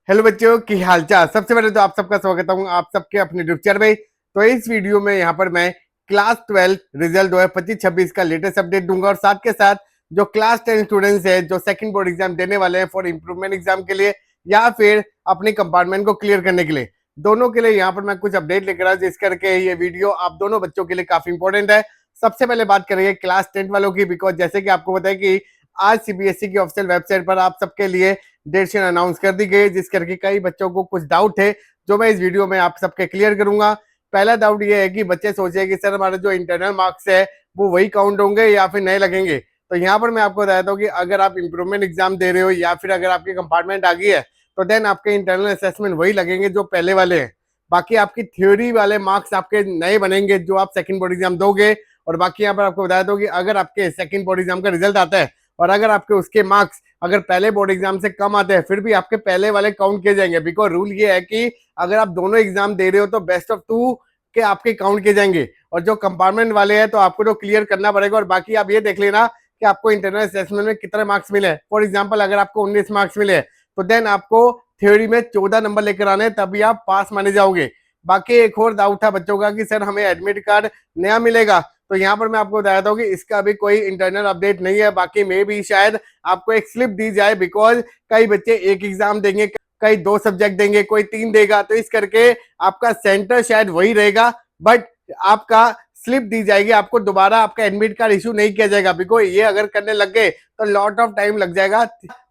Hello बच्चों की हालचाल। सबसे पहले तो आप सबका स्वागत है आप सबके अपने यूट्यूब चैनल में। तो इस वीडियो में यहाँ पर मैं क्लास 12 रिजल्ट 2025-26 का लेटेस्ट अपडेट दूंगा और साथ के साथ जो क्लास 10 स्टूडेंट्स हैं जो सेकंड बोर्ड एग्जाम देने वाले हैं फॉर इम्प्रूवमेंट एग्जाम के लिए या फिर अपने कंपार्टमेंट को क्लियर करने के लिए, दोनों के लिए यहाँ पर मैं कुछ अपडेट लेकर आया जिस करके ये वीडियो आप दोनों बच्चों के लिए काफी इंपॉर्टेंट है। सबसे पहले बात करेंगे क्लास 10 वालों की, बिकॉज जैसे कि आपको पता है कि आज सीबीएसई की ऑफिशियल वेबसाइट पर आप सबके लिए डेट शीट अनाउंस कर दी गई, जिस करके कई बच्चों को कुछ डाउट थे जो मैं इस वीडियो में आप सबके क्लियर करूंगा। पहला डाउट ये है कि बच्चे सोचे कि सर हमारे जो इंटरनल मार्क्स है वो वही काउंट होंगे या फिर नए लगेंगे। तो यहाँ पर मैं आपको बताता हूँ कि अगर आप इंप्रूवमेंट एग्जाम दे रहे हो या फिर अगर आपकी कंपार्टमेंट आ गई है तो देन आपके इंटरनल असेसमेंट वही लगेंगे जो पहले वाले हैं। बाकी आपकी थ्योरी वाले मार्क्स आपके नए बनेंगे जो आप सेकंड बोर्ड एग्जाम दोगे। और बाकी यहाँ पर आपको बताया दो कि अगर आपके सेकंड बोर्ड एग्जाम का रिजल्ट आता है और अगर आपके उसके मार्क्स अगर पहले बोर्ड एग्जाम से कम आते हैं फिर भी आपके पहले वाले काउंट किए जाएंगे। बिकॉज रूल ये है कि अगर आप दोनों एग्जाम दे रहे हो तो बेस्ट ऑफ टू के आपके काउंट किए जाएंगे और जो कंपार्टमेंट वाले हैं तो आपको तो क्लियर करना पड़ेगा। और बाकी आप ये देख लेना कि आपको इंटरनल असेसमेंट में कितने मार्क्स मिले। फॉर एग्जाम्पल अगर आपको 19 मार्क्स मिले तो देन आपको थ्योरी में 14 नंबर लेकर आने तभी आप पास माने जाओगे। बाकी एक और डाउट था बच्चों का कि सर हमें एडमिट कार्ड नया मिलेगा, तो यहाँ पर मैं आपको बताया था कि इसका अभी कोई इंटरनल अपडेट नहीं है। बाकी में भी शायद आपको एक स्लिप दी जाए, बिकॉज कई बच्चे एक एग्जाम देंगे, कई 2 सब्जेक्ट देंगे, कोई 3 देगा, तो इस करके आपका सेंटर शायद वही रहेगा बट आपका स्लिप दी जाएगी। आपको दोबारा आपका एडमिट कार्ड इशू नहीं किया जाएगा, बिकॉज ये अगर करने लग गए तो लॉट ऑफ टाइम लग जाएगा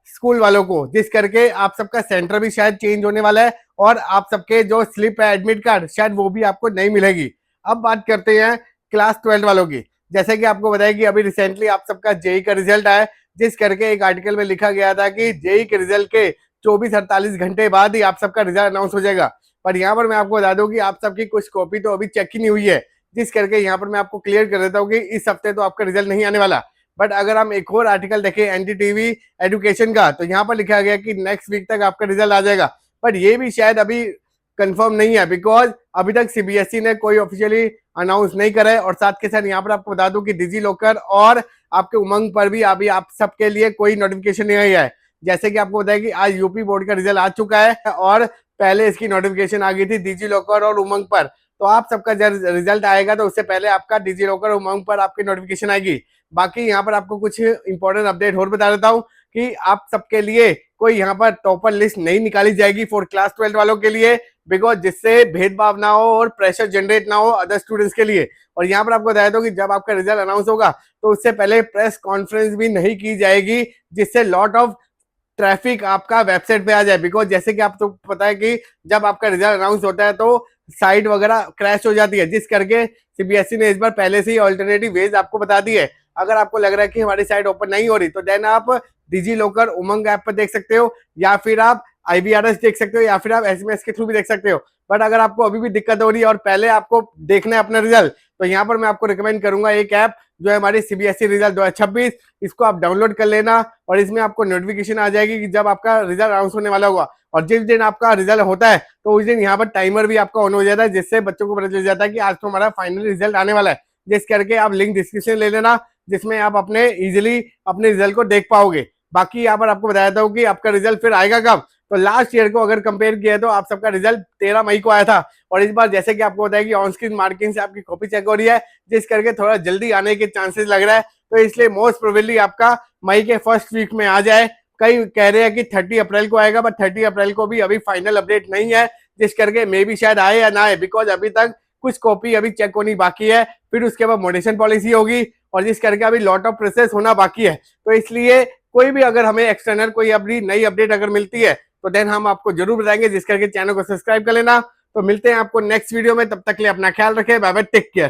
स्कूल वालों को, जिस करके आप सबका सेंटर भी शायद चेंज होने वाला है और आप सबके जो स्लिप है एडमिट कार्ड शायद वो भी आपको नहीं मिलेगी। अब बात करते हैं क्लास 12 वालों की। जैसे कि आपको बताया कि अभी रिसेंटली आप सबका जेई का रिजल्ट आया, जिस करके एक आर्टिकल में लिखा गया था कि जेई के रिजल्ट के 24-48 घंटे बाद ही आप सबका रिजल्ट अनाउंस हो जाएगा। पर यहाँ पर मैं आपको बता दूं कि आप सबकी कुछ कॉपी तो अभी चेक ही नहीं हुई है, जिस करके यहाँ पर मैं आपको क्लियर कर देता हूँ कि इस हफ्ते तो आपका रिजल्ट नहीं आने वाला। बट अगर हम एक और आर्टिकल देखें एनडीटीवी एजुकेशन का तो यहाँ पर लिखा गया कि नेक्स्ट वीक तक आपका रिजल्ट आ जाएगा। बट ये भी शायद अभी कंफर्म नहीं है, बिकॉज अभी तक सीबीएसई ने कोई ऑफिशियली अनाउंस नहीं करा है। और साथ के साथ यहाँ पर आपको बता दूं कि डिजी लॉकर और आपके उमंग पर भी अभी आप सबके लिए कोई नोटिफिकेशन नहीं आया है। जैसे कि आपको बताया कि आज यूपी बोर्ड का रिजल्ट आ चुका है और पहले इसकी नोटिफिकेशन आ गई थी डिजी लॉकर और उमंग पर। तो आप सबका जब रिजल्ट आएगा तो उससे पहले आपका डिजी लॉकर और उमंग पर आपकी नोटिफिकेशन आएगी। बाकी यहाँ पर आपको कुछ इंपॉर्टेंट अपडेट और बता देता हूँ कि आप सबके लिए कोई यहाँ पर टॉपर लिस्ट नहीं निकाली जाएगी फॉर क्लास 12 वालों के लिए, बिकॉज जिससे भेदभाव ना हो और प्रेशर जनरेट ना हो अदर स्टूडेंट्स के लिए। और यहाँ पर आपको बताया था कि जब आपका रिजल्ट अनाउंस होगा तो उससे पहले प्रेस कॉन्फ्रेंस भी नहीं की जाएगी, जिससे लॉट ऑफ ट्रैफिक आपका वेबसाइट पे आ जाए। बिकॉज जैसे कि आप तो पता है कि जब आपका रिजल्ट अनाउंस होता है तो साइट वगैरह क्रैश हो जाती है, जिस करके सीबीएसई ने इस बार पहले से ही ऑल्टरनेटिव वेज आपको बता दी है। अगर आपको लग रहा है कि हमारी साइट ओपन नहीं हो रही तो देन आप डिजी लॉकर उमंग ऐप पर देख सकते हो या फिर आप आईबीआरएस देख सकते हो या फिर आप एसएमएस के थ्रू भी देख सकते हो। बट अगर आपको अभी भी दिक्कत हो रही है और पहले आपको देखना है अपना रिजल्ट तो यहाँ पर मैं आपको रिकमेंड करूंगा एक ऐप जो है हमारी सीबीएसई रिजल्ट 2026, इसको आप डाउनलोड कर लेना और इसमें आपको नोटिफिकेशन आ जाएगी कि जब आपका रिजल्ट अनाउंस होने वाला होगा। और जिस दिन आपका रिजल्ट होता है तो उस दिन यहाँ पर टाइमर भी आपका ऑन हो जाता है, जिससे बच्चों को पता चल जाता है कि आज तो हमारा फाइनल रिजल्ट आने वाला है। जिस करके आप लिंक डिस्क्रिप्शन ले लेना जिसमें आप अपने इजिली अपने रिजल्ट को देख पाओगे। बाकी यहाँ पर आपको बताया था कि आपका रिजल्ट फिर आएगा कब, तो लास्ट ईयर को अगर कंपेयर किया तो आप सबका रिजल्ट 13 मई को आया था और इस बार जैसे कि आपको बताया कि ऑन स्क्रीन मार्किंग से आपकी कॉपी चेक हो रही है, जिस करके थोड़ा जल्दी आने के चांसेस लग रहा है। तो इसलिए मोस्ट प्रोबेबली आपका मई के फर्स्ट वीक में आ जाए। कई कह रहे हैं कि 30 अप्रैल को आएगा, बट 30 अप्रैल को भी अभी फाइनल अपडेट नहीं है, जिस करके मे भी शायद आए या ना आए, बिकॉज अभी तक कुछ कॉपी अभी चेक होनी बाकी है, फिर उसके बाद मॉडिफिकेशन पॉलिसी होगी और जिस करके अभी लॉट ऑफ प्रोसेस होना बाकी है। तो इसलिए कोई भी अगर हमें एक्सटर्नल कोई अपनी नई अपडेट अगर मिलती है तो देन हम आपको जरूर बताएंगे, जिस करके चैनल को सब्सक्राइब कर लेना। तो मिलते हैं आपको नेक्स्ट वीडियो में, तब तक के लिए अपना ख्याल रखें, बाय बाय, टेक केयर।